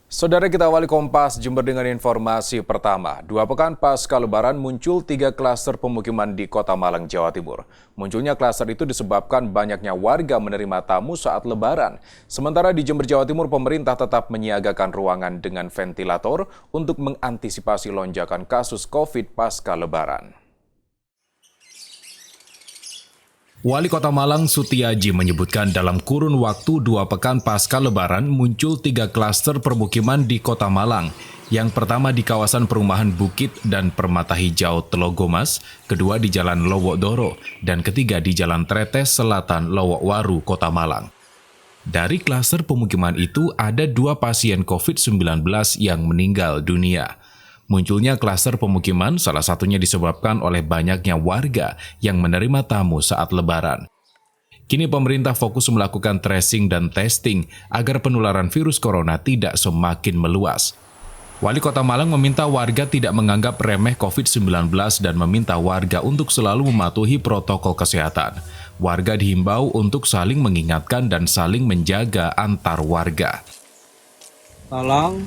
Saudara, kita awali Kompas Jember dengan informasi pertama. 2 pekan pasca Lebaran muncul 3 klaster pemukiman di Kota Malang, Jawa Timur. Munculnya klaster itu disebabkan banyaknya warga menerima tamu saat Lebaran. Sementara di Jember, Jawa Timur, pemerintah tetap menyiagakan ruangan dengan ventilator untuk mengantisipasi lonjakan kasus COVID pasca Lebaran. Wali Kota Malang Sutiaji menyebutkan dalam kurun waktu 2 pekan pasca Lebaran muncul 3 klaster permukiman di Kota Malang. Yang pertama di kawasan perumahan Bukit dan Permata Hijau Telogomas, kedua di Jalan Lowokdoro, dan ketiga di Jalan Tretes Selatan Lowokwaru, Kota Malang. Dari klaster pemukiman itu ada 2 pasien COVID-19 yang meninggal dunia. Munculnya klaster pemukiman salah satunya disebabkan oleh banyaknya warga yang menerima tamu saat Lebaran. Kini pemerintah fokus melakukan tracing dan testing agar penularan virus corona tidak semakin meluas. Wali Kota Malang meminta warga tidak menganggap remeh COVID-19 dan meminta warga untuk selalu mematuhi protokol kesehatan. Warga dihimbau untuk saling mengingatkan dan saling menjaga antar warga. Tolong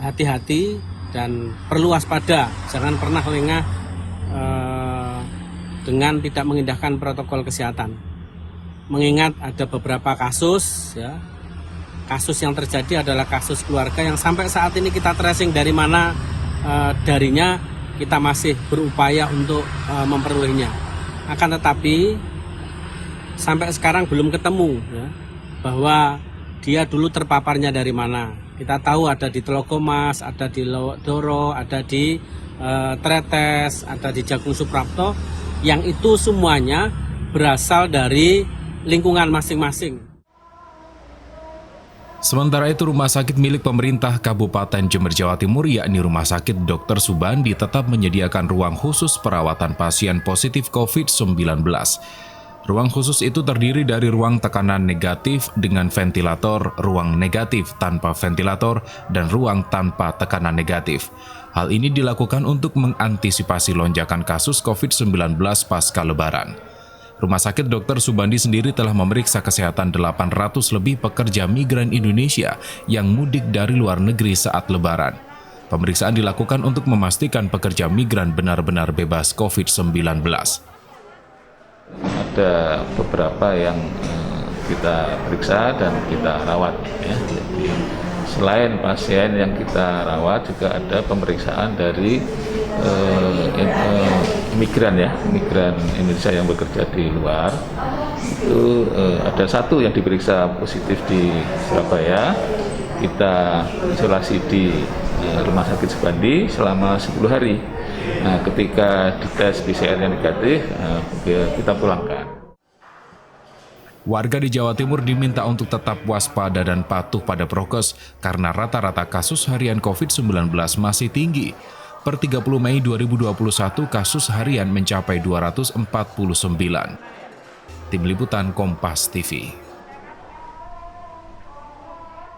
hati-hati dan perlu waspada, jangan pernah lengah dengan tidak mengindahkan protokol kesehatan. Mengingat ada beberapa kasus, ya, kasus yang terjadi adalah kasus keluarga yang sampai saat ini kita tracing dari mana darinya, kita masih berupaya untuk memperolehnya. Akan tetapi sampai sekarang belum ketemu, ya, bahwa dia dulu terpaparnya dari mana. Kita tahu ada di Telogomas, ada di Lowokdoro, ada di Tretes, ada di Jagung Suprapto, yang itu semuanya berasal dari lingkungan masing-masing. Sementara itu, rumah sakit milik pemerintah Kabupaten Jember, Jawa Timur, yakni Rumah Sakit Dr. Subandi, tetap menyediakan ruang khusus perawatan pasien positif COVID-19. Ruang khusus itu terdiri dari ruang tekanan negatif dengan ventilator, ruang negatif tanpa ventilator, dan ruang tanpa tekanan negatif. Hal ini dilakukan untuk mengantisipasi lonjakan kasus COVID-19 pasca Lebaran. Rumah sakit Dr. Subandi sendiri telah memeriksa kesehatan 800 lebih pekerja migran Indonesia yang mudik dari luar negeri saat Lebaran. Pemeriksaan dilakukan untuk memastikan pekerja migran benar-benar bebas COVID-19. Ada beberapa yang kita periksa dan kita rawat, ya. Jadi, selain pasien yang kita rawat juga ada pemeriksaan dari migran Indonesia yang bekerja di luar. Itu ada 1 yang diperiksa positif di Surabaya. Kita isolasi di Rumah Sakit Subandi selama 10 hari. Nah, ketika dites PCR-nya negatif, kita pulangkan. Warga di Jawa Timur diminta untuk tetap waspada dan patuh pada prokes karena rata-rata kasus harian COVID-19 masih tinggi. Per 30 Mei 2021, kasus harian mencapai 249. Tim Liputan Kompas TV.